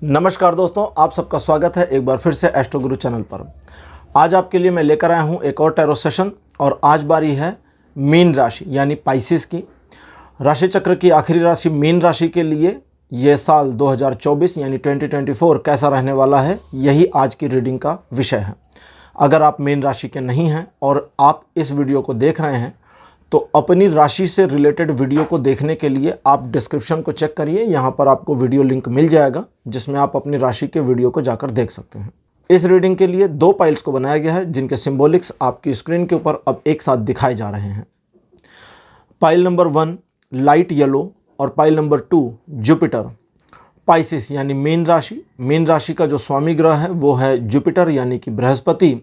नमस्कार दोस्तों, आप सबका स्वागत है एक बार फिर से एस्ट्रो गुरु चैनल पर। आज आपके लिए मैं लेकर आया हूं एक और टैरो सेशन और आज बारी है मीन राशि यानी पाइसिस की। राशि चक्र की आखिरी राशि मीन राशि के लिए ये साल 2024 यानी 2024 कैसा रहने वाला है, यही आज की रीडिंग का विषय है। अगर आप मीन राशि के नहीं हैं और आप इस वीडियो को देख रहे हैं तो अपनी राशि से रिलेटेड वीडियो को देखने के लिए आप डिस्क्रिप्शन को चेक करिए। यहाँ पर आपको वीडियो लिंक मिल जाएगा जिसमें आप अपनी राशि के वीडियो को जाकर देख सकते हैं। इस रीडिंग के लिए 2 पाइल्स को बनाया गया है जिनके सिंबॉलिक्स आपकी स्क्रीन के ऊपर अब एक साथ दिखाए जा रहे हैं। पाइल नंबर 1 लाइट येलो और पाइल नंबर 2 जुपिटर। पाइसिस यानी मीन राशि। मीन राशि का जो स्वामी ग्रह है वो है जुपिटर यानी कि बृहस्पति,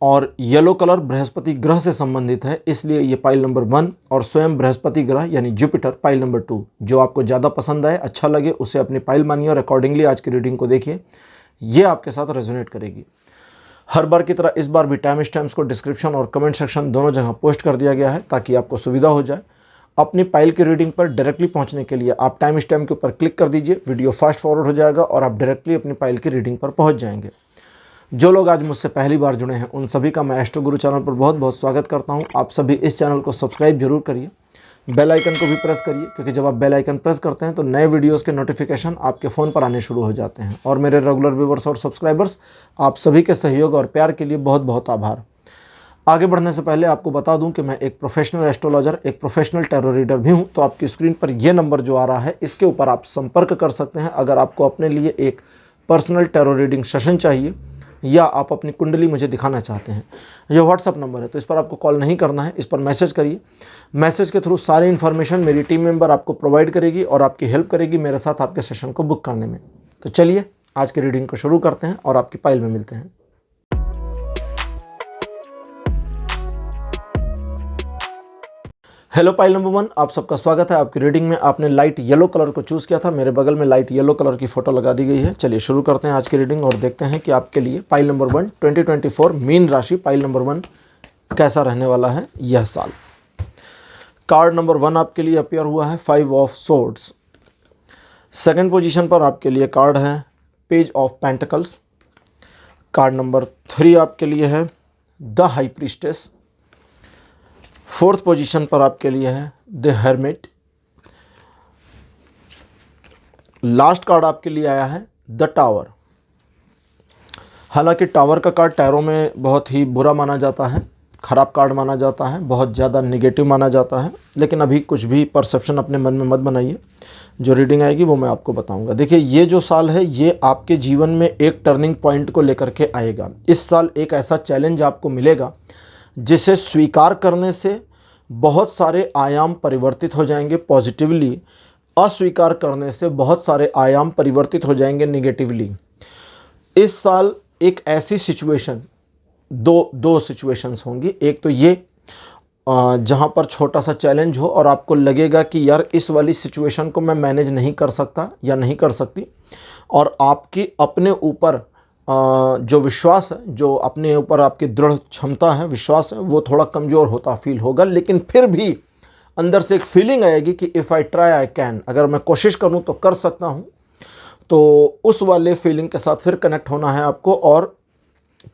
और येलो कलर बृहस्पति ग्रह से संबंधित है, इसलिए ये पाइल नंबर 1 और स्वयं बृहस्पति ग्रह यानी जुपिटर पाइल नंबर 2। जो आपको ज़्यादा पसंद आए, अच्छा लगे, उसे अपनी पाइल मानिए और अकॉर्डिंगली आज की रीडिंग को देखिए, ये आपके साथ रेजोनेट करेगी। हर बार की तरह इस बार भी टाइम स्टैम्प्स को डिस्क्रिप्शन और कमेंट सेक्शन दोनों जगह पोस्ट कर दिया गया है ताकि आपको सुविधा हो जाए। अपनी पाइल की रीडिंग पर डायरेक्टली पहुंचने के लिए आप टाइम स्टैम्प के ऊपर क्लिक कर दीजिए, वीडियो फास्ट फॉरवर्ड हो जाएगा और आप डायरेक्टली अपनी पाइल की रीडिंग पर पहुंच जाएंगे। जो लोग आज मुझसे पहली बार जुड़े हैं उन सभी का मैं एस्ट्रो गुरु चैनल पर बहुत बहुत स्वागत करता हूं। आप सभी इस चैनल को सब्सक्राइब जरूर करिए, बेल आइकन को भी प्रेस करिए, क्योंकि जब आप बेल आइकन प्रेस करते हैं तो नए वीडियोस के नोटिफिकेशन आपके फ़ोन पर आने शुरू हो जाते हैं। और मेरे रेगुलर व्यूवर्स और सब्सक्राइबर्स, आप सभी के सहयोग और प्यार के लिए बहुत बहुत आभार। आगे बढ़ने से पहले आपको बता दूं कि मैं एक प्रोफेशनल एस्ट्रोलॉजर, एक प्रोफेशनल टैरो रीडर भी हूं। तो आपकी स्क्रीन पर यह नंबर जो आ रहा है इसके ऊपर आप संपर्क कर सकते हैं अगर आपको अपने लिए एक पर्सनल टैरो रीडिंग सेशन चाहिए या आप अपनी कुंडली मुझे दिखाना चाहते हैं। यह व्हाट्सअप नंबर है, तो इस पर आपको कॉल नहीं करना है, इस पर मैसेज करिए। मैसेज के थ्रू सारी इन्फॉर्मेशन मेरी टीम मेंबर आपको प्रोवाइड करेगी और आपकी हेल्प करेगी मेरे साथ आपके सेशन को बुक करने में। तो चलिए आज की रीडिंग को शुरू करते हैं और आपकी पाइल में मिलते हैं। हेलो पाइल नंबर 1, आप सबका स्वागत है आपकी रीडिंग में। आपने लाइट येलो कलर को चूज़ किया था, मेरे बगल में लाइट येलो कलर की फोटो लगा दी गई है। चलिए शुरू करते हैं आज की रीडिंग और देखते हैं कि आपके लिए पाइल नंबर 1 2024 मीन राशि पाइल नंबर 1 कैसा रहने वाला है यह साल। कार्ड नंबर 1 आपके लिए अपीयर हुआ है 5 ऑफ सोर्ड्स। सेकेंड पोजीशन पर आपके लिए कार्ड है page of pentacles. Card number 3 आपके लिए है the high priestess. Fourth position पर आपके लिए है द हर्मिट। लास्ट कार्ड आपके लिए आया है द टावर। हालांकि टावर का कार्ड टैरो में बहुत ही बुरा माना जाता है, खराब कार्ड माना जाता है, बहुत ज़्यादा नेगेटिव माना जाता है, लेकिन अभी कुछ भी परसेप्शन अपने मन में मत बनाइए। जो रीडिंग आएगी वो मैं आपको बताऊंगा। देखिए, ये जो साल है ये आपके जीवन में एक टर्निंग पॉइंट को लेकर के आएगा। इस साल एक ऐसा चैलेंज आपको मिलेगा जिसे स्वीकार करने से बहुत सारे आयाम परिवर्तित हो जाएंगे पॉजिटिवली, अस्वीकार करने से बहुत सारे आयाम परिवर्तित हो जाएंगे नेगेटिवली। इस साल एक ऐसी सिचुएशन, दो सिचुएशंस होंगी। एक तो ये जहाँ पर छोटा सा चैलेंज हो और आपको लगेगा कि यार इस वाली सिचुएशन को मैं मैनेज नहीं कर सकता या नहीं कर सकती, और आपकी अपने ऊपर जो विश्वास है, जो अपने ऊपर आपकी दृढ़ क्षमता है, विश्वास है, वो थोड़ा कमज़ोर होता फील होगा। लेकिन फिर भी अंदर से एक फीलिंग आएगी कि if I try I can, अगर मैं कोशिश करूं तो कर सकता हूं। तो उस वाले फीलिंग के साथ फिर कनेक्ट होना है आपको और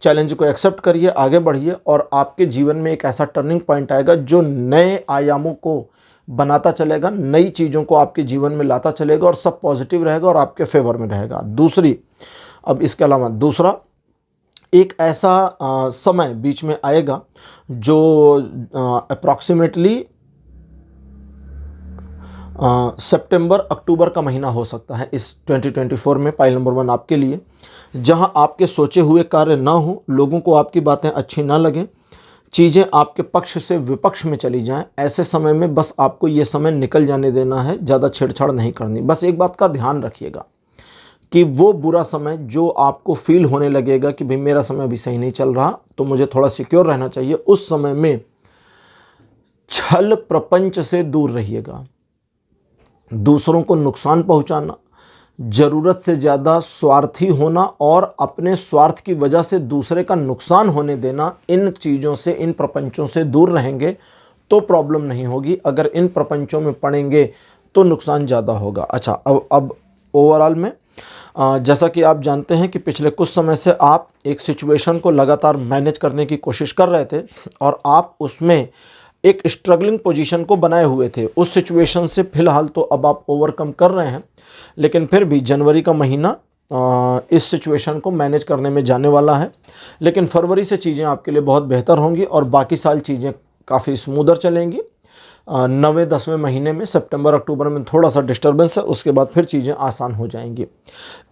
चैलेंज को एक्सेप्ट करिए, आगे बढ़िए और आपके जीवन में एक ऐसा टर्निंग पॉइंट आएगा जो नए आयामों को बनाता चलेगा, नई चीज़ों को आपके जीवन में लाता चलेगा और सब पॉजिटिव रहेगा और आपके फेवर में रहेगा। अब इसके अलावा दूसरा एक ऐसा समय बीच में आएगा जो अप्रॉक्सीमेटली सितंबर अक्टूबर का महीना हो सकता है इस 2024 में पाइल नंबर 1 आपके लिए, जहां आपके सोचे हुए कार्य ना हो, लोगों को आपकी बातें अच्छी ना लगें, चीज़ें आपके पक्ष से विपक्ष में चली जाएं। ऐसे समय में बस आपको ये समय निकल जाने देना है, ज़्यादा छेड़छाड़ नहीं करनी। बस एक बात का ध्यान रखिएगा कि वो बुरा समय जो आपको फील होने लगेगा कि भाई मेरा समय अभी सही नहीं चल रहा, तो मुझे थोड़ा सिक्योर रहना चाहिए, उस समय में छल प्रपंच से दूर रहिएगा। दूसरों को नुकसान पहुंचाना, ज़रूरत से ज़्यादा स्वार्थी होना और अपने स्वार्थ की वजह से दूसरे का नुकसान होने देना, इन चीज़ों से, इन प्रपंचों से दूर रहेंगे तो प्रॉब्लम नहीं होगी। अगर इन प्रपंचों में पड़ेंगे तो नुकसान ज़्यादा होगा। अच्छा, अब ओवरऑल में जैसा कि आप जानते हैं कि पिछले कुछ समय से आप एक सिचुएशन को लगातार मैनेज करने की कोशिश कर रहे थे और आप उसमें एक स्ट्रगलिंग पोजीशन को बनाए हुए थे। उस सिचुएशन से फिलहाल तो अब आप ओवरकम कर रहे हैं, लेकिन फिर भी जनवरी का महीना इस सिचुएशन को मैनेज करने में जाने वाला है। लेकिन फरवरी से चीज़ें आपके लिए बहुत बेहतर होंगी और बाकी साल चीज़ें काफ़ी स्मूदर चलेंगी। 9वें-10वें महीने में सितंबर अक्टूबर में थोड़ा सा डिस्टर्बेंस है, उसके बाद फिर चीज़ें आसान हो जाएंगी।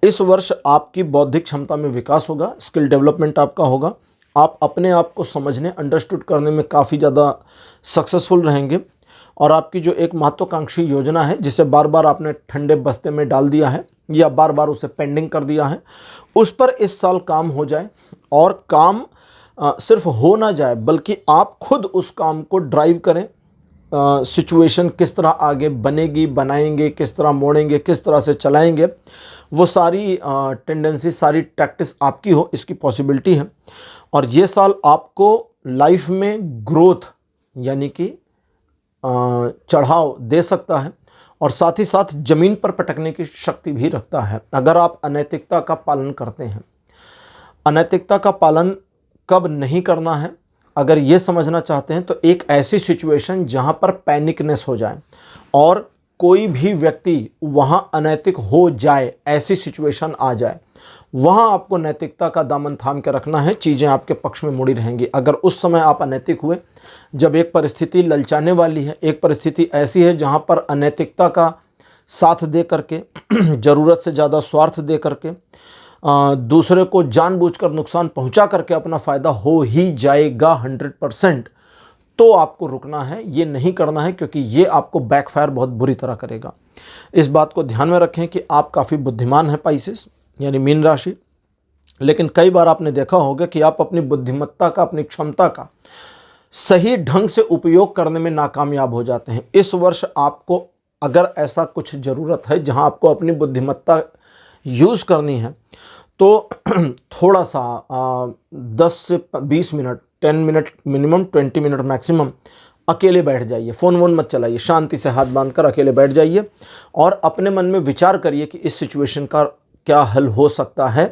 इस वर्ष आपकी बौद्धिक क्षमता में विकास होगा, स्किल डेवलपमेंट आपका होगा। आप अपने आप को समझने, अंडरस्टूड करने में काफ़ी ज़्यादा सक्सेसफुल रहेंगे और आपकी जो एक महत्वाकांक्षी योजना है जिसे बार बार आपने ठंडे बस्ते में डाल दिया है या बार बार उसे पेंडिंग कर दिया है, उस पर इस साल काम हो जाए और काम सिर्फ हो ना जाए बल्कि आप खुद उस काम को ड्राइव करें। सिचुएशन किस तरह आगे बनेगी, बनाएंगे, किस तरह मोड़ेंगे, किस तरह से चलाएंगे, वो सारी टेंडेंसी, सारी टैक्टिस आपकी हो, इसकी पॉसिबिलिटी है। और ये साल आपको लाइफ में ग्रोथ यानी कि चढ़ाव दे सकता है और साथ ही साथ ज़मीन पर पटकने की शक्ति भी रखता है अगर आप अनैतिकता का पालन करते हैं। अनैतिकता का पालन कब नहीं करना है, अगर ये समझना चाहते हैं तो एक ऐसी सिचुएशन जहां पर पैनिकनेस हो जाए और कोई भी व्यक्ति वहां अनैतिक हो जाए, ऐसी सिचुएशन आ जाए, वहां आपको नैतिकता का दामन थाम के रखना है। चीज़ें आपके पक्ष में मुड़ी रहेंगी। अगर उस समय आप अनैतिक हुए, जब एक परिस्थिति ललचाने वाली है, एक परिस्थिति ऐसी है जहां पर अनैतिकता का साथ दे करके ज़रूरत से ज़्यादा स्वार्थ दे करके दूसरे को जानबूझकर नुकसान पहुंचा करके अपना फ़ायदा हो ही जाएगा 100%, तो आपको रुकना है, ये नहीं करना है, क्योंकि ये आपको बैकफायर बहुत बुरी तरह करेगा। इस बात को ध्यान में रखें कि आप काफ़ी बुद्धिमान हैं पाइसेस यानी मीन राशि, लेकिन कई बार आपने देखा होगा कि आप अपनी बुद्धिमत्ता का, अपनी क्षमता का सही ढंग से उपयोग करने में नाकामयाब हो जाते हैं। इस वर्ष आपको अगर ऐसा कुछ ज़रूरत है जहां आपको अपनी बुद्धिमत्ता यूज़ करनी है तो थोड़ा सा 10 से 20 minute, 10 minute minimum, 20 minute maximum अकेले बैठ जाइए। फ़ोन वोन मत चलाइए, शांति से हाथ बांधकर अकेले बैठ जाइए और अपने मन में विचार करिए कि इस सिचुएशन का क्या हल हो सकता है।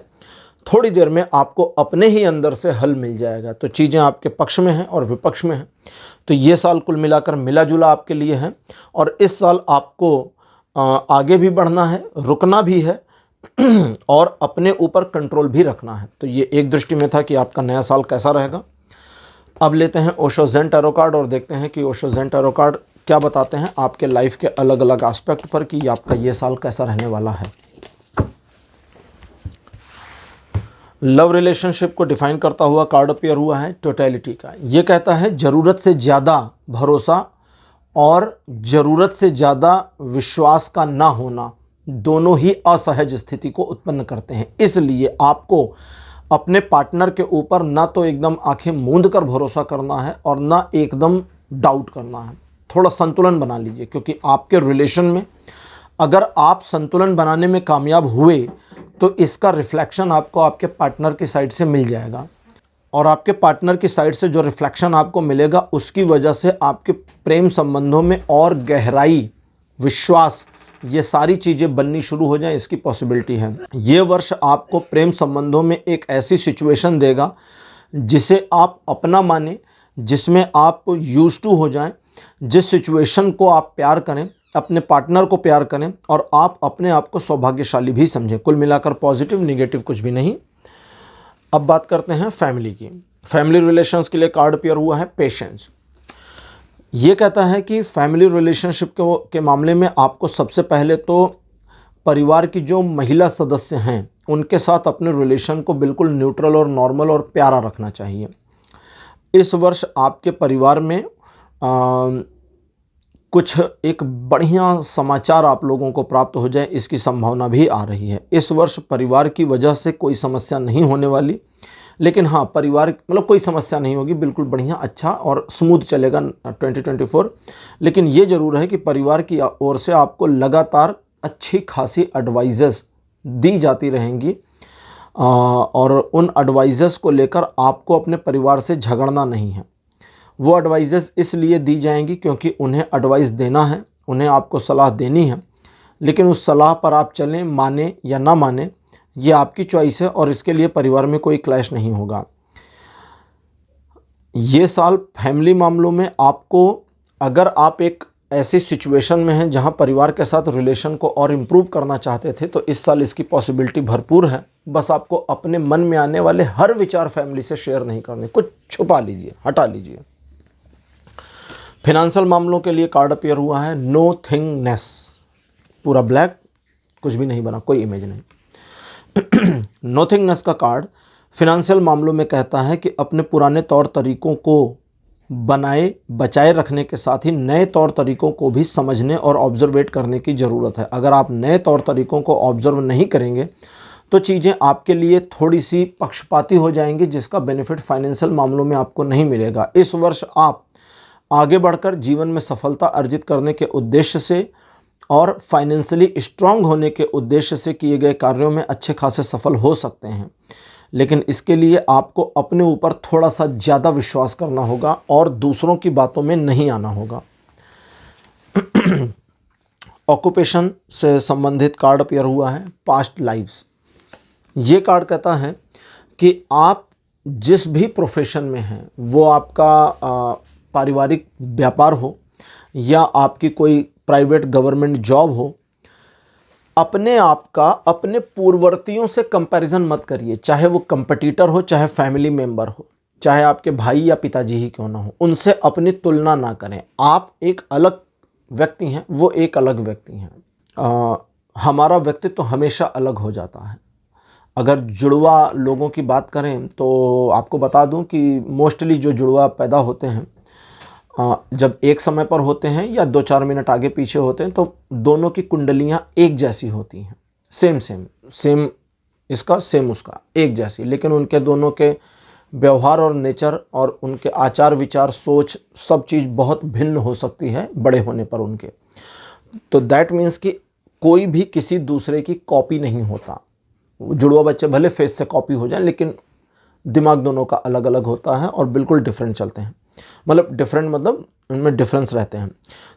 थोड़ी देर में आपको अपने ही अंदर से हल मिल जाएगा। तो चीज़ें आपके पक्ष में हैं और विपक्ष में हैं। तो ये साल कुल मिलाकर मिला जुला आपके लिए है और इस साल आपको आगे भी बढ़ना है, रुकना भी है और अपने ऊपर कंट्रोल भी रखना है। तो ये एक दृष्टि में था कि आपका नया साल कैसा रहेगा। अब लेते हैं ओशो ज़ेन टैरो कार्ड और देखते हैं कि ओशो ज़ेन टैरो कार्ड क्या बताते हैं आपके लाइफ के अलग अलग एस्पेक्ट पर कि आपका ये साल कैसा रहने वाला है। लव रिलेशनशिप को डिफाइन करता हुआ कार्ड अपीयर हुआ है टोटलिटी का। ये कहता है ज़रूरत से ज़्यादा भरोसा और ज़रूरत से ज़्यादा विश्वास का ना होना दोनों ही असहज स्थिति को उत्पन्न करते हैं। इसलिए आपको अपने पार्टनर के ऊपर ना तो एकदम आंखें मूंद कर भरोसा करना है और ना एकदम डाउट करना है। थोड़ा संतुलन बना लीजिए, क्योंकि आपके रिलेशन में अगर आप संतुलन बनाने में कामयाब हुए तो इसका रिफ्लेक्शन आपको आपके पार्टनर की साइड से मिल जाएगा और आपके पार्टनर की साइड से जो रिफ्लेक्शन आपको मिलेगा उसकी वजह से आपके प्रेम संबंधों में और गहराई, विश्वास, ये सारी चीज़ें बननी शुरू हो जाएं, इसकी पॉसिबिलिटी है। ये वर्ष आपको प्रेम संबंधों में एक ऐसी सिचुएशन देगा जिसे आप अपना माने, जिसमें आप यूज्ड टू हो जाएं। जिस सिचुएशन को आप प्यार करें, अपने पार्टनर को प्यार करें और आप अपने आप को सौभाग्यशाली भी समझें। कुल मिलाकर पॉजिटिव, निगेटिव कुछ भी नहीं। अब बात करते हैं फैमिली की। फैमिली रिलेशंस के लिए कार्ड अपीयर हुआ है पेशेंस। ये कहता है कि फैमिली रिलेशनशिप के मामले में आपको सबसे पहले तो परिवार की जो महिला सदस्य हैं उनके साथ अपने रिलेशन को बिल्कुल न्यूट्रल और नॉर्मल और प्यारा रखना चाहिए। इस वर्ष आपके परिवार में कुछ एक बढ़िया समाचार आप लोगों को प्राप्त हो जाए, इसकी संभावना भी आ रही है। इस वर्ष परिवार की वजह से कोई समस्या नहीं होने वाली, लेकिन हाँ, परिवार मतलब कोई समस्या नहीं होगी, बिल्कुल बढ़िया, अच्छा और स्मूथ चलेगा 2024। लेकिन ये ज़रूर है कि परिवार की ओर से आपको लगातार अच्छी खासी एडवाइजेस दी जाती रहेंगी और उन एडवाइजेस को लेकर आपको अपने परिवार से झगड़ना नहीं है। वो एडवाइजेस इसलिए दी जाएंगी क्योंकि उन्हें एडवाइस देना है, उन्हें आपको सलाह देनी है, लेकिन उस सलाह पर आप चलें, माने या ना माने, ये आपकी चॉइस है और इसके लिए परिवार में कोई क्लैश नहीं होगा। ये साल फैमिली मामलों में आपको, अगर आप एक ऐसी सिचुएशन में हैं जहां परिवार के साथ रिलेशन को और इम्प्रूव करना चाहते थे, तो इस साल इसकी पॉसिबिलिटी भरपूर है। बस आपको अपने मन में आने वाले हर विचार फैमिली से शेयर नहीं करने, कुछ छुपा लीजिए, हटा लीजिए। फिनेंशियल मामलों के लिए कार्ड अपीयर हुआ है नोथिंगनेस, पूरा ब्लैक, कुछ भी नहीं बना, कोई इमेज नहीं। नोथिंगनेस का कार्ड फिनेंशियल मामलों में कहता है कि अपने पुराने तौर तरीकों को बनाए बचाए रखने के साथ ही नए तौर तरीकों को भी समझने और ऑब्जर्वेट करने की ज़रूरत है। अगर आप नए तौर तरीकों को ऑब्जर्व नहीं करेंगे तो चीज़ें आपके लिए थोड़ी सी पक्षपाती हो जाएंगी, जिसका बेनिफिट फाइनेंशियल मामलों में आपको नहीं मिलेगा। इस वर्ष आप आगे बढ़कर जीवन में सफलता अर्जित करने के उद्देश्य से और फाइनेंशियली स्ट्रांग होने के उद्देश्य से किए गए कार्यों में अच्छे खासे सफल हो सकते हैं, लेकिन इसके लिए आपको अपने ऊपर थोड़ा सा ज़्यादा विश्वास करना होगा और दूसरों की बातों में नहीं आना होगा। ऑक्यूपेशन से संबंधित कार्ड अपीयर हुआ है पास्ट लाइव्स। ये कार्ड कहता है कि आप जिस भी प्रोफेशन में हैं, वो आपका पारिवारिक व्यापार हो या आपकी कोई प्राइवेट गवर्नमेंट जॉब हो, अपने आप का अपने पूर्ववर्तियों से कंपैरिजन मत करिए। चाहे वो कंपटीटर हो, चाहे फैमिली मेंबर हो, चाहे आपके भाई या पिताजी ही क्यों ना हो, उनसे अपनी तुलना ना करें। आप एक अलग व्यक्ति हैं, वो एक अलग व्यक्ति हैं। हमारा व्यक्तित्व तो हमेशा अलग हो जाता है। अगर जुड़वा लोगों की बात करें तो आपको बता दूं कि मोस्टली जो जुड़वा पैदा होते हैं, जब एक समय पर होते हैं या 2-4 मिनट आगे पीछे होते हैं, तो दोनों की कुंडलियां एक जैसी होती हैं, सेम इसका सेम उसका, एक जैसी, लेकिन उनके दोनों के व्यवहार और नेचर और उनके आचार विचार सोच सब चीज़ बहुत भिन्न हो सकती है बड़े होने पर उनके। तो दैट मीन्स कि कोई भी किसी दूसरे की कॉपी नहीं होता। जुड़वा बच्चे भले फेस से कॉपी हो जाएं, लेकिन दिमाग दोनों का अलग अलग होता है और बिल्कुल डिफरेंट चलते हैं। मतलब डिफरेंट मतलब उनमें डिफरेंस रहते हैं।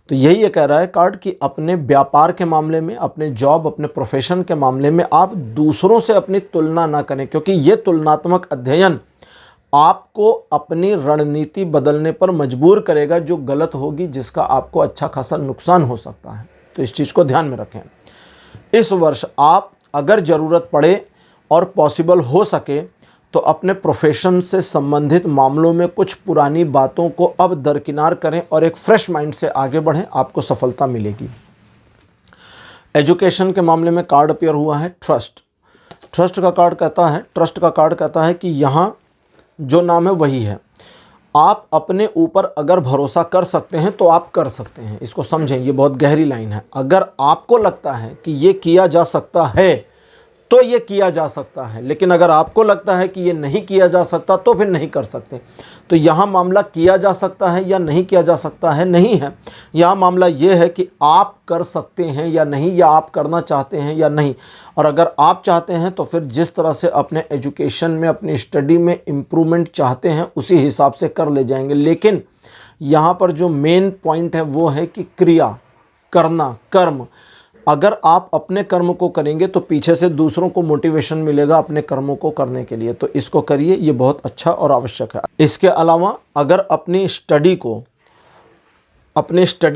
तो यही ये कह रहा है कार्ड कि अपने व्यापार के मामले में, अपने जॉब, अपने प्रोफेशन के मामले में आप दूसरों से अपनी तुलना ना करें, क्योंकि ये तुलनात्मक अध्ययन आपको अपनी रणनीति बदलने पर मजबूर करेगा, जो गलत होगी, जिसका आपको अच्छा खासा नुकसान हो सकता है। तो इस चीज़ को ध्यान में रखें। इस वर्ष आप अगर ज़रूरत पड़े और पॉसिबल हो सके तो अपने प्रोफेशन से संबंधित मामलों में कुछ पुरानी बातों को अब दरकिनार करें और एक फ्रेश माइंड से आगे बढ़ें, आपको सफलता मिलेगी। एजुकेशन के मामले में कार्ड अपीयर हुआ है ट्रस्ट का कार्ड कहता है कि यहाँ जो नाम है वही है। आप अपने ऊपर अगर भरोसा कर सकते हैं तो आप कर सकते हैं। इसको समझें, ये बहुत गहरी लाइन है। अगर आपको लगता है कि ये किया जा सकता है तो ये किया जा सकता है, लेकिन अगर आपको लगता है कि ये नहीं किया जा सकता तो फिर नहीं कर सकते। तो यहाँ मामला किया जा सकता है या नहीं किया जा सकता है नहीं है, यहाँ मामला ये है कि आप कर सकते हैं या नहीं, या आप करना चाहते हैं या नहीं। और अगर आप चाहते हैं तो फिर जिस तरह से अपने एजुकेशन में, अपनी स्टडी में इम्प्रूवमेंट चाहते हैं, उसी हिसाब से कर ले जाएंगे। लेकिन यहाँ पर जो मेन पॉइंट है वो है कि क्रिया करना, कर्म। अगर आप अपने कर्म को करेंगे तो पीछे से दूसरों को मोटिवेशन मिलेगा अपने कर्मों को करने के लिए। तो इसको करिए, ये बहुत अच्छा और आवश्यक है। इसके अलावा अगर अपनी स्टडी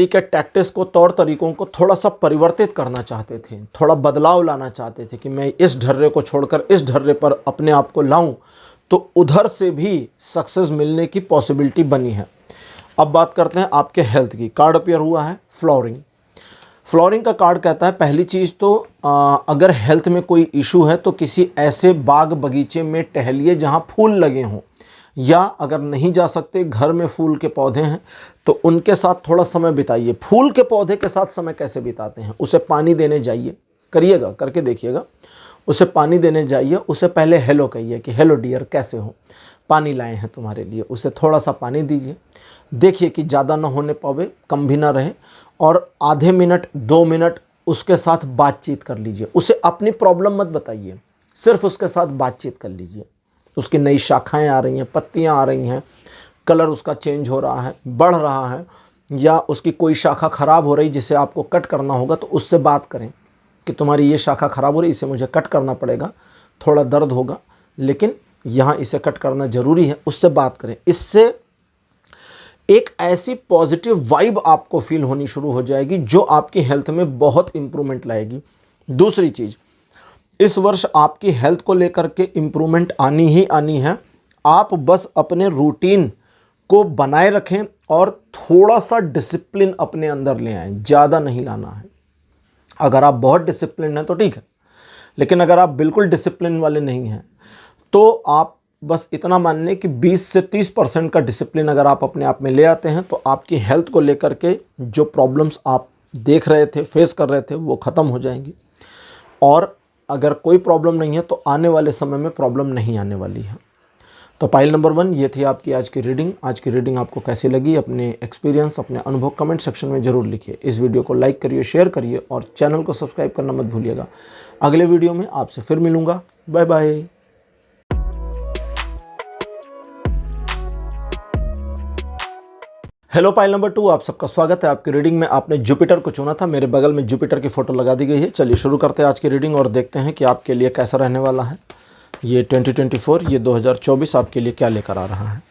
के टैक्टिक्स को, तौर तरीकों को थोड़ा सा परिवर्तित करना चाहते थे, थोड़ा बदलाव लाना चाहते थे कि मैं इस ढर्रे को छोड़कर इस ढर्रे पर अपने आप को लाऊं, तो उधर से भी सक्सेस मिलने की पॉसिबिलिटी बनी है। अब बात करते हैं आपके हेल्थ की। कार्ड अपीयर हुआ है फ्लोरिंग का कार्ड कहता है पहली चीज़ तो अगर हेल्थ में कोई इशू है तो किसी ऐसे बाग बगीचे में टहलिए जहां फूल लगे हों, या अगर नहीं जा सकते, घर में फूल के पौधे हैं तो उनके साथ थोड़ा समय बिताइए। फूल के पौधे के साथ समय कैसे बिताते हैं? उसे पानी देने जाइए, करिएगा, करके देखिएगा। उसे पानी देने जाइए, उसे पहले हेलो कहिए कि हेलो डियर, कैसे हो, पानी लाए हैं तुम्हारे लिए। उसे थोड़ा सा पानी दीजिए, देखिए कि ज़्यादा ना होने पावे, कम भी ना रहे, और आधे मिनट 2 मिनट उसके साथ बातचीत कर लीजिए। उसे अपनी प्रॉब्लम मत बताइए, सिर्फ उसके साथ बातचीत कर लीजिए। उसकी नई शाखाएं आ रही हैं, पत्तियां आ रही हैं, कलर उसका चेंज हो रहा है, बढ़ रहा है, या उसकी कोई शाखा खराब हो रही जिसे आपको कट करना होगा, तो उससे बात करें। कि तुम्हारी ये शाखा खराब हो रही, इसे मुझे कट करना पड़ेगा, थोड़ा दर्द होगा, लेकिन यहाँ इसे कट करना ज़रूरी है, उससे बात करें। इससे एक ऐसी पॉजिटिव वाइब आपको फील होनी शुरू हो जाएगी जो आपकी हेल्थ में बहुत इम्प्रूवमेंट लाएगी। दूसरी चीज़, इस वर्ष आपकी हेल्थ को लेकर के इम्प्रूवमेंट आनी ही आनी है। आप बस अपने रूटीन को बनाए रखें और थोड़ा सा डिसिप्लिन अपने अंदर ले आएं, ज़्यादा नहीं लाना है। अगर आप बहुत डिसिप्लिन हैं तो ठीक है, लेकिन अगर आप बिल्कुल डिसिप्लिन वाले नहीं हैं तो आप बस इतना मान लें कि 20 से 30% का डिसिप्लिन अगर आप अपने आप में ले आते हैं तो आपकी हेल्थ को लेकर के जो प्रॉब्लम्स आप देख रहे थे, फेस कर रहे थे, वो ख़त्म हो जाएंगी। और अगर कोई प्रॉब्लम नहीं है तो आने वाले समय में प्रॉब्लम नहीं आने वाली है। तो पाइल नंबर 1 ये थी आपकी आज की रीडिंग। आज की रीडिंग आपको कैसी लगी, अपने एक्सपीरियंस, अपने अनुभव कमेंट सेक्शन में ज़रूर लिखिए। इस वीडियो को लाइक करिए, शेयर करिए और चैनल को सब्सक्राइब करना मत भूलिएगा। अगले वीडियो में आपसे फिर मिलूँगा। Bye bye. Hello pile number 2, आप सबका स्वागत है। आपकी रीडिंग में आपने जुपिटर को चुना था, मेरे बगल में जुपिटर की फ़ोटो लगा दी गई है। चलिए शुरू करते हैं आज की रीडिंग और देखते हैं कि आपके लिए कैसा रहने वाला है ये 2024, ये 2024 आपके लिए क्या लेकर आ रहा है।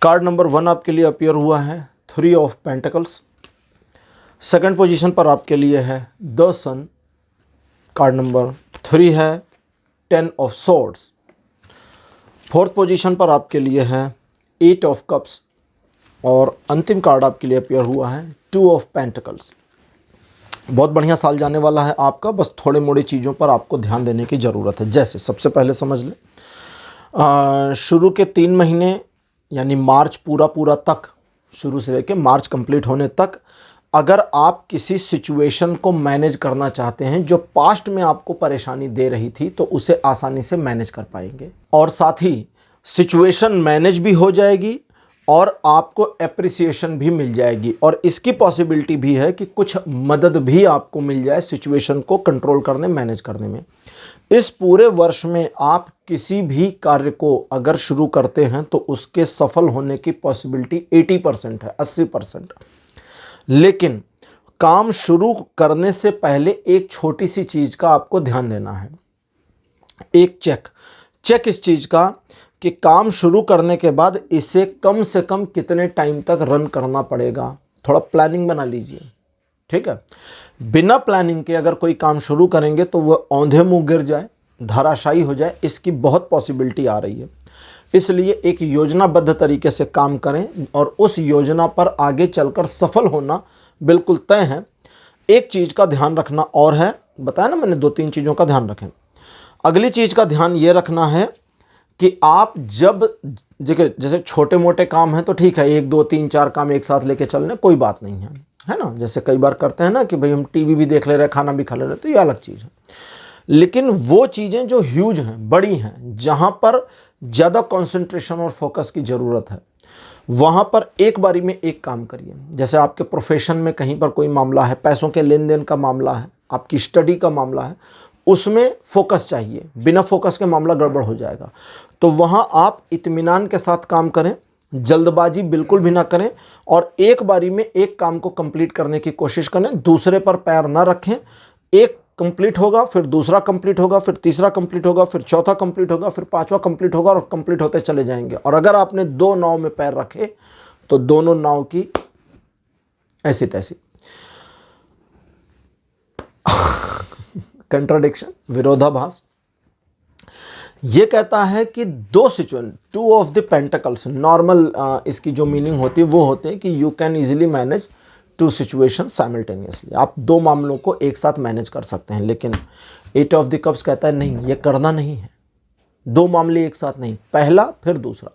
कार्ड नंबर 1 आपके लिए अपीयर हुआ है 3 ऑफ पेंटिकल्स। सेकंड पोजीशन पर आपके लिए है द सन। कार्ड नंबर 3 है 10 ऑफ सॉर्ड्स। फोर्थ पोजीशन पर आपके लिए है 8 ऑफ कप्स और अंतिम कार्ड आपके लिए अपीयर हुआ है 2 ऑफ पेंटिकल्स। बहुत बढ़िया साल जाने वाला है आपका, बस थोड़े मोड़े चीज़ों पर आपको ध्यान देने की ज़रूरत है। जैसे सबसे पहले समझ लें, शुरू के 3 महीने यानी मार्च पूरा तक, शुरू से लेकर मार्च कंप्लीट होने तक, अगर आप किसी सिचुएशन को मैनेज करना चाहते हैं जो पास्ट में आपको परेशानी दे रही थी तो उसे आसानी से मैनेज कर पाएंगे और साथ ही सिचुएशन मैनेज भी हो जाएगी और आपको एप्रिसिएशन भी मिल जाएगी। और इसकी पॉसिबिलिटी भी है कि कुछ मदद भी आपको मिल जाए सिचुएशन को कंट्रोल करने, मैनेज करने में। इस पूरे वर्ष में आप किसी भी कार्य को अगर शुरू करते हैं तो उसके सफल होने की पॉसिबिलिटी 80% है, 80%। लेकिन काम शुरू करने से पहले एक छोटी सी चीज़ का आपको ध्यान देना है। एक चेक इस चीज़ का कि काम शुरू करने के बाद इसे कम से कम कितने टाइम तक रन करना पड़ेगा। थोड़ा प्लानिंग बना लीजिए, ठीक है। बिना प्लानिंग के अगर कोई काम शुरू करेंगे तो वह औंधे मुंह गिर जाए, धराशायी हो जाए, इसकी बहुत पॉसिबिलिटी आ रही है। इसलिए एक योजनाबद्ध तरीके से काम करें और उस योजना पर आगे चलकर सफल होना बिल्कुल तय है। एक चीज़ का ध्यान रखना और है, बताया ना मैंने 2-3 चीज़ों का ध्यान रखें। अगली चीज़ का ध्यान ये रखना है कि आप जब देखिए, जैसे छोटे मोटे काम हैं तो ठीक है, 1 2 3 4 काम एक साथ लेके चल लें, कोई बात नहीं है ना। जैसे कई बार करते हैं ना कि भाई हम टीवी भी देख ले रहे हैं, खाना भी खा ले रहे हैं, तो ये अलग चीज़ है। लेकिन वो चीज़ें जो ह्यूज हैं, बड़ी हैं, जहाँ पर ज़्यादा कंसंट्रेशन और फोकस की ज़रूरत है, वहाँ पर एक बारी में एक काम करिए। जैसे आपके प्रोफेशन में कहीं पर कोई मामला है, पैसों के लेन देन का मामला है, आपकी स्टडी का मामला है, उसमें फोकस चाहिए। बिना फोकस के मामला गड़बड़ हो जाएगा। तो वहाँ आप इत्मीनान के साथ काम करें, जल्दबाजी बिल्कुल भी ना करें और एक बारी में एक काम को कंप्लीट करने की कोशिश करें। दूसरे पर पैर ना रखें। एक कंप्लीट होगा, फिर दूसरा कंप्लीट होगा, फिर तीसरा कंप्लीट होगा, फिर चौथा कंप्लीट होगा, फिर 5वां कंप्लीट होगा और कंप्लीट होते चले जाएंगे। और अगर आपने 2 नाव में पैर रखे तो दोनों नाव की ऐसी तैसी कंट्राडिक्शन, विरोधाभास। ये कहता है कि 2 situation, 2 of the pentacles, normal इसकी जो मीनिंग होती है वो होते हैं कि you can easily manage 2 situation simultaneously. आप 2 मामलों को एक साथ मैनेज कर सकते हैं। लेकिन 8 ऑफ द कप्स कहता है नहीं, ये करना नहीं है। 2 मामले एक साथ नहीं, पहला फिर दूसरा।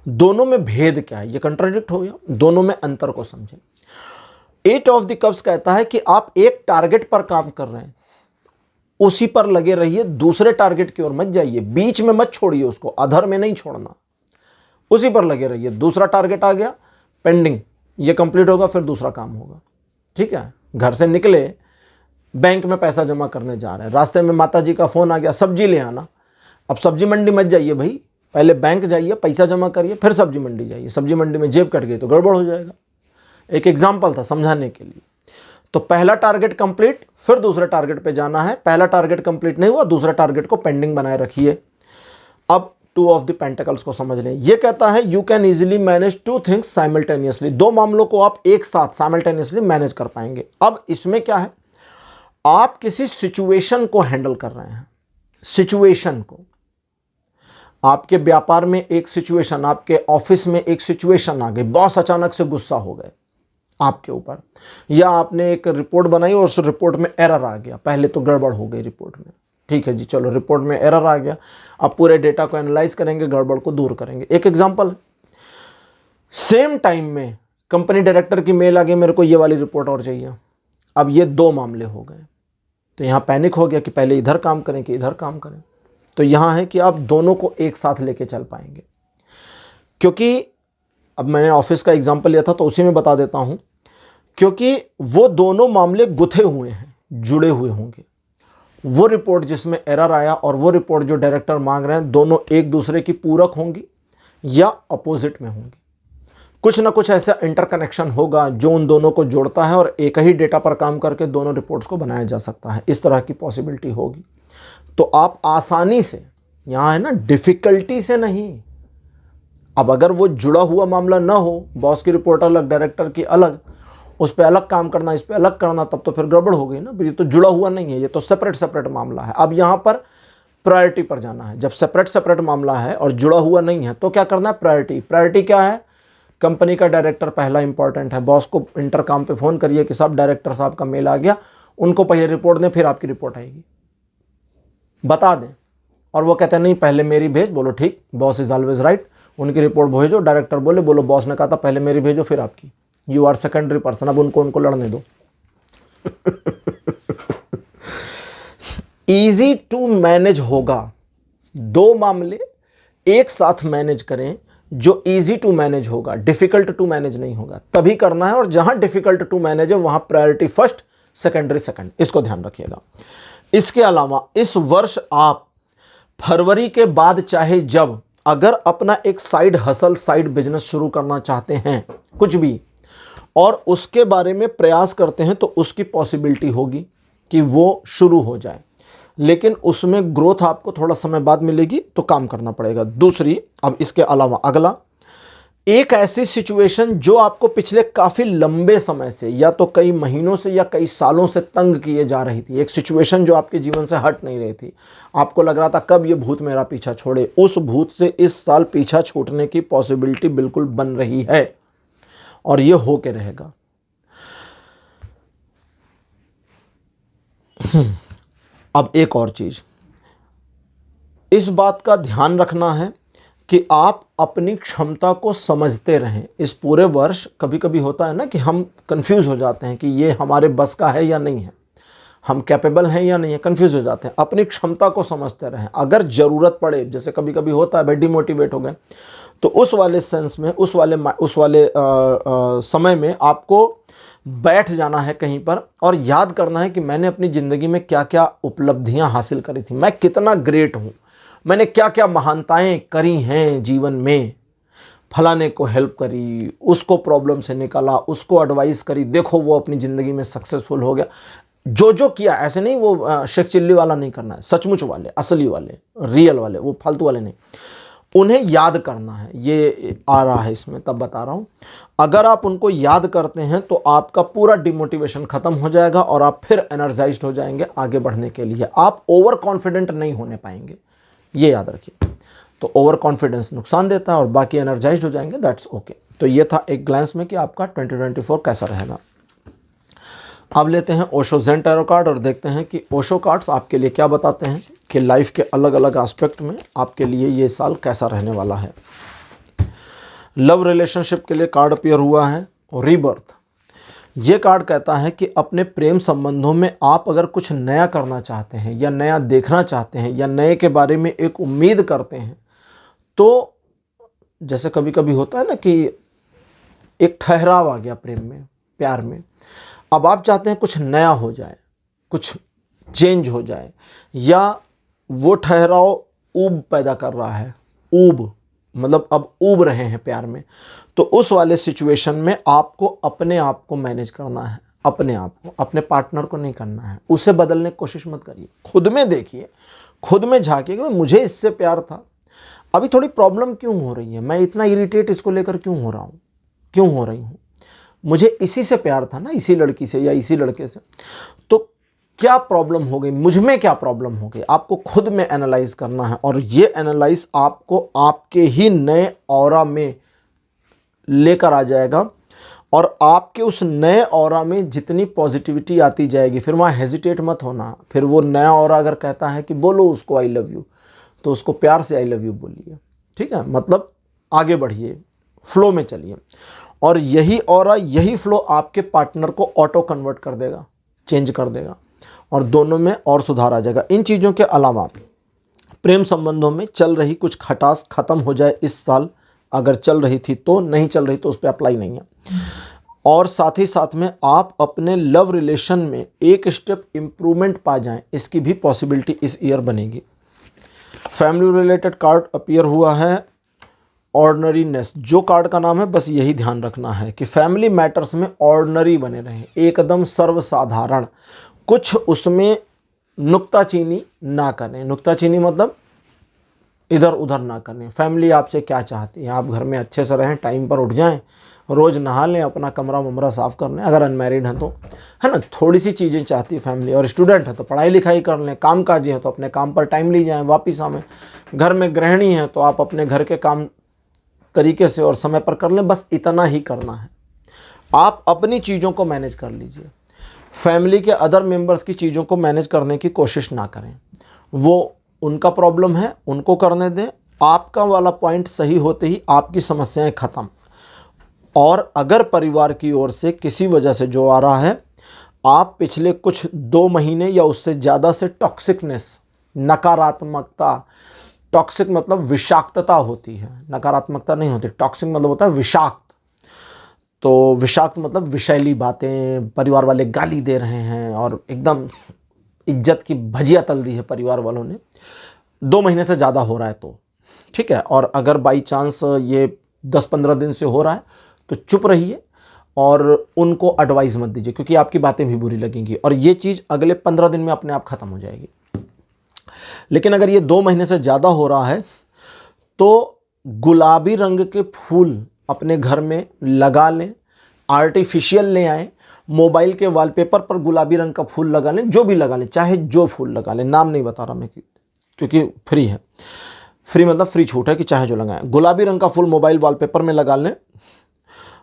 दोनों में भेद क्या है, ये कंट्राडिक्ट हो गया। दोनों में अंतर को समझें। 8 ऑफ द कप्स कहता है कि आप एक टारगेट पर काम कर रहे हैं, उसी पर लगे रहिए, दूसरे टारगेट की ओर मत जाइए, बीच में मत छोड़िए उसको, अधर में नहीं छोड़ना, उसी पर लगे रहिए। दूसरा टारगेट आ गया पेंडिंग, ये कंप्लीट होगा, फिर दूसरा काम होगा, ठीक है। घर से निकले, बैंक में पैसा जमा करने जा रहे हैं, रास्ते में माता जी का फ़ोन आ गया, सब्जी ले आना। अब सब्जी मंडी मत जाइए भाई, पहले बैंक जाइए, पैसा जमा करिए, फिर सब्जी मंडी जाइए। सब्जी मंडी में जेब कट गई तो गड़बड़ हो जाएगा। एक एग्जाम्पल था समझाने के लिए। तो पहला टारगेट कंप्लीट, फिर दूसरे टारगेट पे जाना है। पहला टारगेट कंप्लीट नहीं हुआ, दूसरे टारगेट को पेंडिंग बनाए रखिए। अब टू ऑफ द पेंटिकल्स को समझ लें। ये कहता है you can easily manage two things simultaneously, दो मामलों को आप एक साथ साइमल्टेनियसली मैनेज कर पाएंगे। अब इसमें क्या है, आप किसी सिचुएशन को हैंडल कर रहे हैं, सिचुएशन को, आपके व्यापार में एक सिचुएशन, आपके ऑफिस में एक सिचुएशन आ गई, बॉस अचानक से गुस्सा हो गए आपके ऊपर, या आपने एक रिपोर्ट बनाई और उस रिपोर्ट में एरर आ गया। पहले तो गड़बड़ हो गई रिपोर्ट में, ठीक है जी, चलो रिपोर्ट में एरर आ गया, अब पूरे डेटा को एनालाइज करेंगे, गड़बड़ को दूर करेंगे। एक एग्जांपल, सेम टाइम में कंपनी डायरेक्टर की मेल आ गई, मेरे को ये वाली रिपोर्ट और चाहिए। अब ये दो मामले हो गए, तो यहाँ पैनिक हो गया कि पहले इधर काम करें कि इधर काम करें। तो यहाँ है कि आप दोनों को एक साथ लेके चल पाएंगे, क्योंकि अब मैंने ऑफिस का एग्जाम्पल लिया था तो उसी में बता देता हूँ, क्योंकि वो दोनों मामले गुथे हुए हैं, जुड़े हुए होंगे। वो रिपोर्ट जिसमें एरर आया और वो रिपोर्ट जो डायरेक्टर मांग रहे हैं, दोनों एक दूसरे की पूरक होंगी या अपोजिट में होंगी। कुछ ना कुछ ऐसा इंटरकनेक्शन होगा जो उन दोनों को जोड़ता है और एक ही डेटा पर काम करके दोनों रिपोर्ट्स को बनाया जा सकता है। इस तरह की पॉसिबिलिटी होगी। तो आप आसानी से, यहाँ है ना, डिफिकल्टी से नहीं। अब अगर वो जुड़ा हुआ मामला ना हो, बॉस की रिपोर्ट अलग, डायरेक्टर की अलग, उस पर अलग काम करना, इस पर अलग करना, तब तो फिर गड़बड़ हो गई ना। ये तो जुड़ा हुआ नहीं है, ये तो सेपरेट सेपरेट मामला है। अब यहाँ पर प्रायोरिटी पर जाना है। जब सेपरेट सेपरेट मामला है और जुड़ा हुआ नहीं है तो क्या करना है, प्रायोरिटी। प्रायोरिटी क्या है, कंपनी का डायरेक्टर पहला इंपॉर्टेंट है। बॉस को इंटरकॉम पे फ़ोन करिए कि साहब डायरेक्टर साहब का मेल आ गया, उनको पहले रिपोर्ट दें, फिर आपकी रिपोर्ट आएगी, बता दें। और वो कहते हैं नहीं पहले मेरी भेज, बोलो ठीक, बॉस इज ऑलवेज राइट, उनकी रिपोर्ट भेजो। डायरेक्टर बोले बोलो बॉस ने कहा था पहले मेरी भेजो फिर आपकी, यू आर सेकेंडरी पर्सन, अब उनको लड़ने दो। इजी टू मैनेज होगा। दो मामले एक साथ मैनेज करें जो इजी टू मैनेज होगा, डिफिकल्ट टू मैनेज नहीं होगा, तभी करना है। और जहां डिफिकल्ट टू मैनेज है वहां प्रायोरिटी फर्स्ट, सेकेंडरी सेकंड, इसको ध्यान रखिएगा। इसके अलावा इस वर्ष आप फरवरी के बाद चाहे जब, अगर अपना एक साइड हसल, साइड बिजनेस शुरू करना चाहते हैं कुछ भी, और उसके बारे में प्रयास करते हैं, तो उसकी पॉसिबिलिटी होगी कि वो शुरू हो जाए, लेकिन उसमें ग्रोथ आपको थोड़ा समय बाद मिलेगी, तो काम करना पड़ेगा। दूसरी, अब इसके अलावा अगला, एक ऐसी सिचुएशन जो आपको पिछले काफ़ी लंबे समय से, या तो कई महीनों से या कई सालों से तंग किए जा रही थी, एक सिचुएशन जो आपके जीवन से हट नहीं रही थी, आपको लग रहा था कब ये भूत मेरा पीछा छोड़े, उस भूत से इस साल पीछा छूटने की पॉसिबिलिटी बिल्कुल बन रही है और ये हो के रहेगा। अब एक और चीज़, इस बात का ध्यान रखना है कि आप अपनी क्षमता को समझते रहें। इस पूरे वर्ष कभी कभी होता है ना कि हम कंफ्यूज हो जाते हैं कि ये हमारे बस का है या नहीं है, हम कैपेबल हैं या नहीं है, कंफ्यूज हो जाते हैं। अपनी क्षमता को समझते रहें। अगर ज़रूरत पड़े, जैसे कभी कभी होता है भाई डिमोटिवेट हो गए, तो उस वाले सेंस में, उस वाले समय में आपको बैठ जाना है कहीं पर और याद करना है कि मैंने अपनी ज़िंदगी में क्या क्या उपलब्धियां हासिल करी थी, मैं कितना ग्रेट हूं, मैंने क्या क्या महानताएं करी हैं जीवन में, फलाने को हेल्प करी, उसको प्रॉब्लम से निकाला, उसको एडवाइस करी, देखो वो अपनी ज़िंदगी में सक्सेसफुल हो गया। जो जो किया, ऐसे नहीं वो शेख चिल्ली वाला नहीं करना है, सचमुच वाले, असली वाले, रियल वाले, वो फालतू वाले नहीं, उन्हें याद करना है। ये आ रहा है इसमें, तब बता रहा हूँ। अगर आप उनको याद करते हैं तो आपका पूरा डिमोटिवेशन ख़त्म हो जाएगा और आप फिर एनर्जाइज्ड हो जाएंगे आगे बढ़ने के लिए। आप ओवर कॉन्फिडेंट नहीं होने पाएंगे, ये याद रखिए। तो ओवर कॉन्फिडेंस नुकसान देता है और बाकी एनर्जाइज्ड हो जाएंगे, दैट्स ओके। तो ये था एक ग्लैंस में कि आपका 2024 कैसा रहेगा। अब लेते हैं ओशो ज़ेन टैरो कार्ड और देखते हैं कि ओशो कार्ड्स आपके लिए क्या बताते हैं कि लाइफ के अलग अलग एस्पेक्ट में आपके लिए ये साल कैसा रहने वाला है। लव रिलेशनशिप के लिए कार्ड अपीयर हुआ है रीबर्थ। ये कार्ड कहता है कि अपने प्रेम संबंधों में आप अगर कुछ नया करना चाहते हैं या नया देखना चाहते हैं या नए के बारे में एक उम्मीद करते हैं, तो जैसे कभी कभी होता है ना कि एक ठहराव आ गया प्रेम में, प्यार में, अब आप चाहते हैं कुछ नया हो जाए, कुछ चेंज हो जाए, या वो ठहराव ऊब पैदा कर रहा है, ऊब मतलब अब ऊब रहे हैं प्यार में, तो उस वाले सिचुएशन में आपको अपने आप को मैनेज करना है, अपने आप को, अपने पार्टनर को नहीं करना है। उसे बदलने की कोशिश मत करिए, खुद में देखिए, खुद में झांकिए कि मुझे इससे प्यार था, अभी थोड़ी प्रॉब्लम क्यों हो रही है, मैं इतना इरिटेट इसको लेकर क्यों हो रहा हूँ, क्यों हो रही हूँ, मुझे इसी से प्यार था ना, इसी लड़की से या इसी लड़के से, तो क्या प्रॉब्लम हो गई, मुझ में क्या प्रॉब्लम हो गई, आपको खुद में एनालाइज करना है। और ये एनालाइज आपको आपके ही नए ऑरा में लेकर आ जाएगा, और आपके उस नए ऑरा में जितनी पॉजिटिविटी आती जाएगी, फिर वहाँ हेजिटेट मत होना। फिर वो नया ऑरा अगर कहता है कि बोलो उसको आई लव यू, तो उसको प्यार से आई लव यू बोलिए, ठीक है, मतलब आगे बढ़िए, फ्लो में चलिए। और यही ऑरा, यही फ्लो आपके पार्टनर को ऑटो कन्वर्ट कर देगा, चेंज कर देगा, और दोनों में और सुधार आ जाएगा। इन चीज़ों के अलावा प्रेम संबंधों में चल रही कुछ खटास खत्म हो जाए इस साल, अगर चल रही थी तो, नहीं चल रही तो उस पर अप्लाई नहीं है। और साथ ही साथ में आप अपने लव रिलेशन में एक स्टेप इम्प्रूवमेंट पा जाएं, इसकी भी पॉसिबिलिटी इस ईयर बनेगी। फैमिली रिलेटेड कार्ड अपीयर हुआ है, ऑर्डनरीनेस जो कार्ड का नाम है, बस यही ध्यान रखना है कि फैमिली मैटर्स में ऑर्डनरी बने रहें, एकदम सर्वसाधारण, कुछ उसमें नुक्ताचीनी ना करें। नुक्ताचीनी मतलब इधर उधर ना करें। फैमिली आपसे क्या चाहती है, आप घर में अच्छे से रहें, टाइम पर उठ जाएं, रोज़ नहा लें, अपना कमरा वमरा साफ़ कर लें, अगर अनमैरिड हैं तो, है ना, थोड़ी सी चीज़ें चाहती है फैमिली। और स्टूडेंट है तो पढ़ाई लिखाई कर लें, काम काजी है तो अपने काम पर टाइम ली जाएं, वापस आवें। घर में गृहिणी है तो आप अपने घर के काम तरीके से और समय पर कर लें, बस इतना ही करना है। आप अपनी चीज़ों को मैनेज कर लीजिए, फैमिली के अदर मेंबर्स की चीज़ों को मैनेज करने की कोशिश ना करें, वो उनका प्रॉब्लम है, उनको करने दें। आपका वाला पॉइंट सही होते ही आपकी समस्याएं ख़त्म। और अगर परिवार की ओर से किसी वजह से जो आ रहा है, आप पिछले कुछ 2 महीने या उससे ज़्यादा से टॉक्सिकनेस, नकारात्मकता, टॉक्सिक मतलब विषाक्तता होती है, नकारात्मकता नहीं होती, टॉक्सिक मतलब होता है विषाक्त। तो विषाक्त मतलब विषैली बातें, परिवार वाले गाली दे रहे हैं और एकदम इज्जत की भजिया तल दी है परिवार वालों ने, 2 महीने से ज़्यादा हो रहा है तो ठीक है। और अगर बाई चांस ये 10-15 दिन से हो रहा है तो चुप रहिए और उनको एडवाइस मत दीजिए, क्योंकि आपकी बातें भी बुरी लगेंगी और ये चीज़ अगले 15 दिन में अपने आप ख़त्म हो जाएगी। लेकिन अगर ये 2 महीने से ज़्यादा हो रहा है तो गुलाबी रंग के फूल अपने घर में लगा लें, आर्टिफिशियल ले आएँ, मोबाइल के वॉलपेपर पर गुलाबी रंग का फूल लगा लें, जो भी लगा लें, चाहे जो फूल लगा लें, नाम नहीं बता रहा मैं क्योंकि फ्री है, फ्री मतलब फ्री छूट है कि चाहे जो लगाएं। गुलाबी रंग का फूल मोबाइल वॉलपेपर में लगा लें,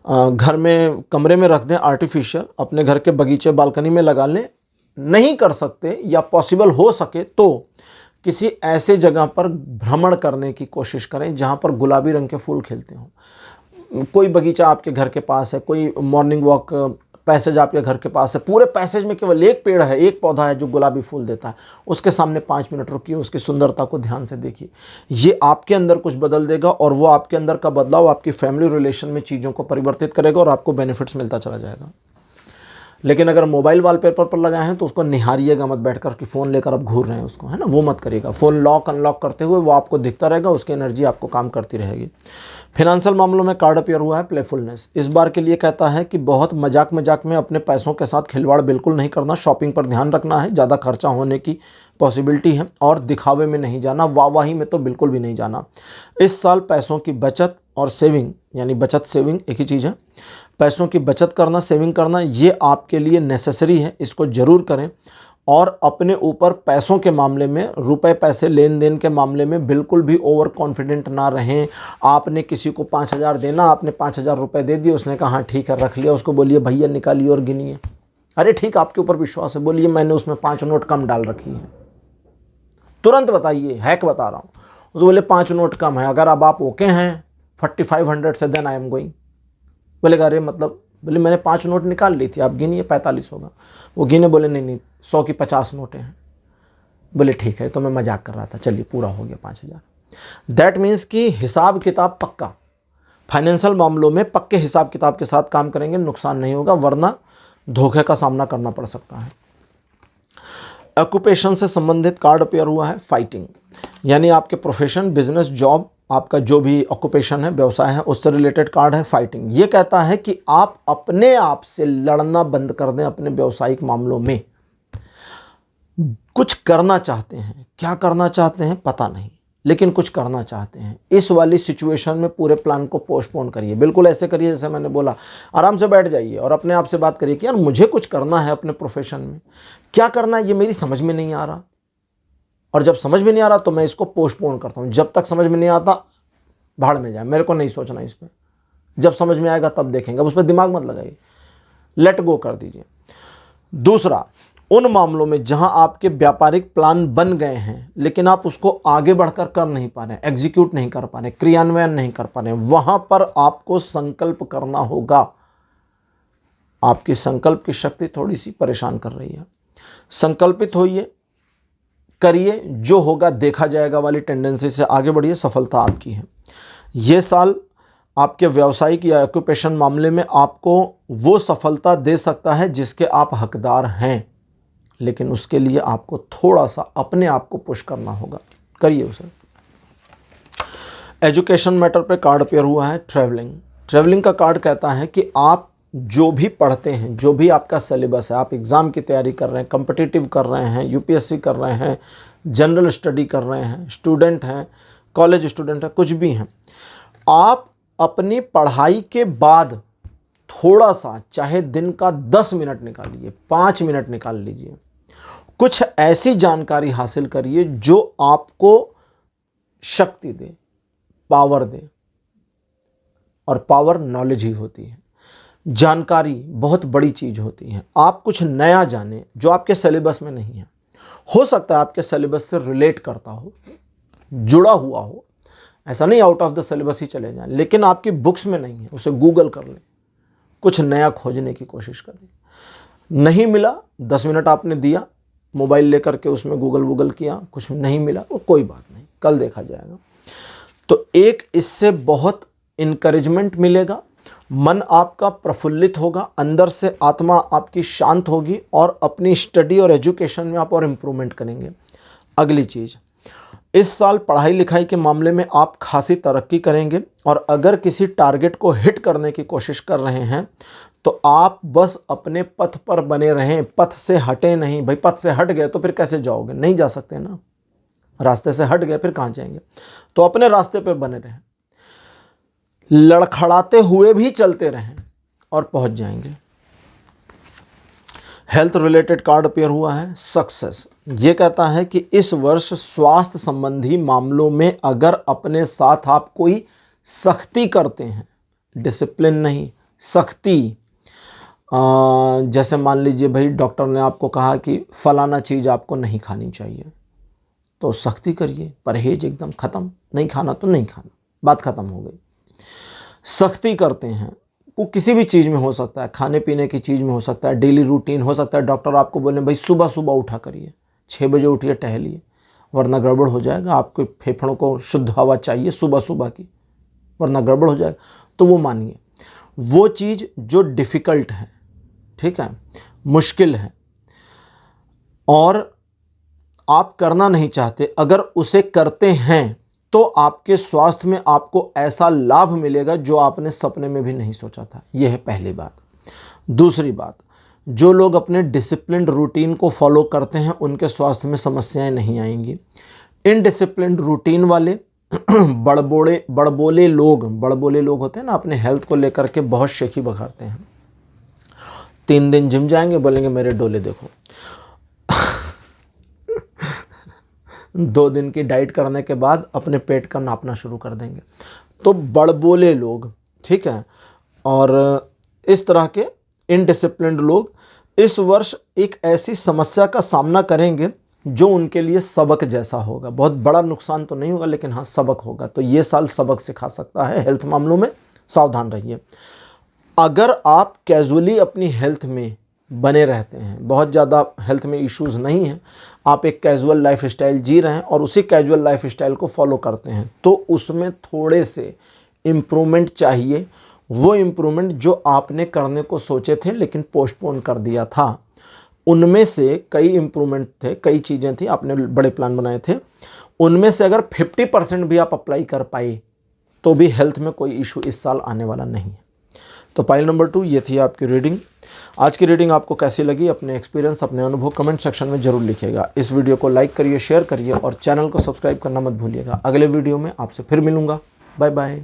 घर में कमरे में रख दें आर्टिफिशियल, अपने घर के बगीचे बालकनी में लगा लें। नहीं कर सकते या पॉसिबल हो सके तो किसी ऐसे जगह पर भ्रमण करने की कोशिश करें जहाँ पर गुलाबी रंग के फूल खिलते हों। कोई बगीचा आपके घर के पास है, कोई मॉर्निंग वॉक पैसेज आपके घर के पास है, पूरे पैसेज में केवल एक पेड़ है, एक पौधा है जो गुलाबी फूल देता है, उसके सामने 5 मिनट रुकिए, उसकी सुंदरता को ध्यान से देखिए। ये आपके अंदर कुछ बदल देगा और वो आपके अंदर का बदलाव आपकी फैमिली रिलेशन में चीज़ों को परिवर्तित करेगा और आपको बेनिफिट्स मिलता चला जाएगा। लेकिन अगर मोबाइल वॉलपेपर पर लगाए हैं तो उसको निहारिएगा मत बैठकर कि फ़ोन लेकर आप घूर रहे हैं उसको, है ना, वो मत करिएगा। फ़ोन लॉक अनलॉक करते हुए वो आपको दिखता रहेगा, उसकी एनर्जी आपको काम करती रहेगी। फिनेंशियल मामलों में कार्ड अपीयर हुआ है प्लेफुलनेस, इस बार के लिए कहता है कि बहुत मजाक मजाक में अपने पैसों के साथ खिलवाड़ बिल्कुल नहीं करना, शॉपिंग पर ध्यान रखना है, ज़्यादा खर्चा होने की पॉसिबिलिटी है, और दिखावे में नहीं जाना, वाहवाही में तो बिल्कुल भी नहीं जाना। इस साल पैसों की बचत और सेविंग, यानी बचत सेविंग एक ही चीज़ है, पैसों की बचत करना, सेविंग करना, ये आपके लिए नेसेसरी है, इसको ज़रूर करें। और अपने ऊपर पैसों के मामले में, रुपए पैसे लेन देन के मामले में बिल्कुल भी ओवर कॉन्फिडेंट ना रहें। आपने किसी को 5,000 देना, आपने 5,000 रुपये दे दिए, उसने कहा हाँ ठीक है रख लिया, उसको बोलिए भैया निकालिए और गिनिए, अरे ठीक आपके ऊपर विश्वास है, बोलिए मैंने उसमें 5 नोट कम डाल रखी है, तुरंत बताइए, हैक बता रहा हूँ। उसको बोले 5 नोट कम है, अगर अब आप ओके हैं 4500 से, देन आई एम गोइंग। बोलेगा अरे मतलब, बोले मैंने 5 नोट निकाल ली थी, आप गिनिए 45 होगा। वो गिने, बोले नहीं 100 की 50 नोटें हैं। बोले ठीक है, तो मैं मजाक कर रहा था, चलिए पूरा हो गया 5,000। दैट मीन्स कि हिसाब किताब पक्का, फाइनेंशियल मामलों में पक्के हिसाब किताब के साथ काम करेंगे, नुकसान नहीं होगा, वरना धोखे का सामना करना पड़ सकता है। ऑक्यूपेशन से संबंधित कार्ड अपीयर हुआ है फाइटिंग, यानी आपके प्रोफेशन, बिजनेस, जॉब आपका जो भी ऑक्यूपेशन है, व्यवसाय है, उससे रिलेटेड कार्ड है फाइटिंग। ये कहता है कि आप अपने आप से लड़ना बंद कर दें अपने व्यवसायिक मामलों में। कुछ करना चाहते हैं, क्या करना चाहते हैं पता नहीं, लेकिन कुछ करना चाहते हैं। इस वाली सिचुएशन में पूरे प्लान को पोस्टपोन करिए। बिल्कुल ऐसे करिए जैसे मैंने बोला, आराम से बैठ जाइए और अपने आप से बात करिए कि यार मुझे कुछ करना है अपने प्रोफेशन में, क्या करना है ये मेरी समझ में नहीं आ रहा, और जब समझ में नहीं आ रहा तो मैं इसको पोस्टपोन करता हूँ। जब तक समझ में नहीं आता भाड़ में जाए, मेरे को नहीं सोचना इस पर, जब समझ में आएगा तब देखेंगे, अब उस पर दिमाग मत लगाइए, लेट गो कर दीजिए। दूसरा, उन मामलों में जहां आपके व्यापारिक प्लान बन गए हैं लेकिन आप उसको आगे बढ़कर कर नहीं पा रहे हैं, एग्जीक्यूट नहीं कर पा रहे, क्रियान्वयन नहीं कर पा रहे हैं, वहां पर आपको संकल्प करना होगा। आपकी संकल्प की शक्ति थोड़ी सी परेशान कर रही है। संकल्पित होइए, करिए, जो होगा देखा जाएगा वाली टेंडेंसी से आगे बढ़िए, सफलता आपकी है। ये साल आपके व्यावसायिक या ऑक्यूपेशन मामले में आपको वो सफलता दे सकता है जिसके आप हकदार हैं, लेकिन उसके लिए आपको थोड़ा सा अपने आप को पुश करना होगा, करिए उसे। एजुकेशन मैटर पे कार्ड अपेयर हुआ है ट्रैवलिंग। ट्रैवलिंग का कार्ड कहता है कि आप जो भी पढ़ते हैं, जो भी आपका सिलेबस है, आप एग्ज़ाम की तैयारी कर रहे हैं, कम्पिटिटिव कर रहे हैं, यूपीएससी कर रहे हैं, जनरल स्टडी कर रहे हैं, स्टूडेंट हैं, कॉलेज स्टूडेंट हैं, कुछ भी हैं, आप अपनी पढ़ाई के बाद थोड़ा सा, चाहे दिन का 10 मिनट निकालिए, 5 मिनट निकाल लीजिए, कुछ ऐसी जानकारी हासिल करिए जो आपको शक्ति दे, पावर दे, और पावर नॉलेज ही होती है। जानकारी बहुत बड़ी चीज़ होती है। आप कुछ नया जानें जो आपके सिलेबस में नहीं है, हो सकता है आपके सिलेबस से रिलेट करता हो, जुड़ा हुआ हो, ऐसा नहीं आउट ऑफ द सिलेबस ही चले जाएं, लेकिन आपकी बुक्स में नहीं है, उसे गूगल कर लें, कुछ नया खोजने की कोशिश करें। नहीं मिला, 10 मिनट आपने दिया, मोबाइल लेकर के उसमें गूगल किया, कुछ नहीं मिला, वो कोई बात नहीं, कल देखा जाएगा। तो एक इससे बहुत इनकरेजमेंट मिलेगा, मन आपका प्रफुल्लित होगा, अंदर से आत्मा आपकी शांत होगी, और अपनी स्टडी और एजुकेशन में आप और इम्प्रूवमेंट करेंगे। अगली चीज़, इस साल पढ़ाई लिखाई के मामले में आप खासी तरक्की करेंगे, और अगर किसी टारगेट को हिट करने की कोशिश कर रहे हैं तो आप बस अपने पथ पर बने रहें, पथ से हटे नहीं। भाई पथ से हट गए तो फिर कैसे जाओगे, नहीं जा सकते ना, रास्ते से हट गए फिर कहाँ जाएंगे, तो अपने रास्ते पर बने रहें, लड़खड़ाते हुए भी चलते रहें और पहुंच जाएंगे। हेल्थ रिलेटेड कार्ड अपेयर हुआ है सक्सेस। ये कहता है कि इस वर्ष स्वास्थ्य संबंधी मामलों में अगर अपने साथ आप कोई सख्ती करते हैं, डिसिप्लिन नहीं, सख्ती, जैसे मान लीजिए भाई डॉक्टर ने आपको कहा कि फलाना चीज़ आपको नहीं खानी चाहिए, तो सख्ती करिए, परहेज एकदम ख़त्म, नहीं खाना तो नहीं खाना, बात ख़त्म हो गई। सख्ती करते हैं, वो किसी भी चीज़ में हो सकता है, खाने पीने की चीज़ में हो सकता है, डेली रूटीन हो सकता है। डॉक्टर आपको बोले भाई सुबह सुबह उठा करिए, 6 बजे उठिए, टहलिए, वरना गड़बड़ हो जाएगा, आपके फेफड़ों को शुद्ध हवा चाहिए सुबह सुबह की, वरना गड़बड़ हो जाएगा। तो वो मानिए, वो चीज़ जो डिफ़िकल्ट है, ठीक है, मुश्किल है, और आप करना नहीं चाहते, अगर उसे करते हैं तो आपके स्वास्थ्य में आपको ऐसा लाभ मिलेगा जो आपने सपने में भी नहीं सोचा था। यह है पहली बात। दूसरी बात, जो लोग अपने डिसिप्लिन्ड रूटीन को फॉलो करते हैं उनके स्वास्थ्य में समस्याएं नहीं आएंगी। इनडिसिप्लिन्ड रूटीन वाले बड़बोले लोग होते हैं ना, अपने हेल्थ को लेकर के बहुत शेखी बखारते हैं। 3 दिन जिम जाएंगे, बोलेंगे मेरे डोले देखो। 2 दिन की डाइट करने के बाद अपने पेट का नापना शुरू कर देंगे। तो बड़बोले लोग, ठीक है, और इस तरह के इनडिसिप्लिन्ड लोग इस वर्ष एक ऐसी समस्या का सामना करेंगे जो उनके लिए सबक जैसा होगा। बहुत बड़ा नुकसान तो नहीं होगा, लेकिन हाँ सबक होगा। तो ये साल सबक सिखा सकता है। हेल्थ मामलों में सावधान रहिए। अगर आप कैजुअली अपनी हेल्थ में बने रहते हैं, बहुत ज़्यादा हेल्थ में इश्यूज़ नहीं हैं, आप एक कैजुअल लाइफस्टाइल जी रहे हैं और उसी कैजुअल लाइफस्टाइल को फॉलो करते हैं, तो उसमें थोड़े से इम्प्रूवमेंट चाहिए। वो इम्प्रूवमेंट जो आपने करने को सोचे थे लेकिन पोस्टपोन कर दिया था, उनमें से कई इम्प्रूवमेंट थे, कई चीज़ें थी, आपने बड़े प्लान बनाए थे, उनमें से अगर 50% भी आप अप्लाई कर पाए तो भी हेल्थ में कोई इशू इस साल आने वाला नहीं है। तो पाइल नंबर 2 ये थी आपकी रीडिंग। आज की रीडिंग आपको कैसी लगी, अपने एक्सपीरियंस, अपने अनुभव कमेंट सेक्शन में जरूर लिखिएगा। इस वीडियो को लाइक करिए, शेयर करिए और चैनल को सब्सक्राइब करना मत भूलिएगा। अगले वीडियो में आपसे फिर मिलूंगा। Bye bye.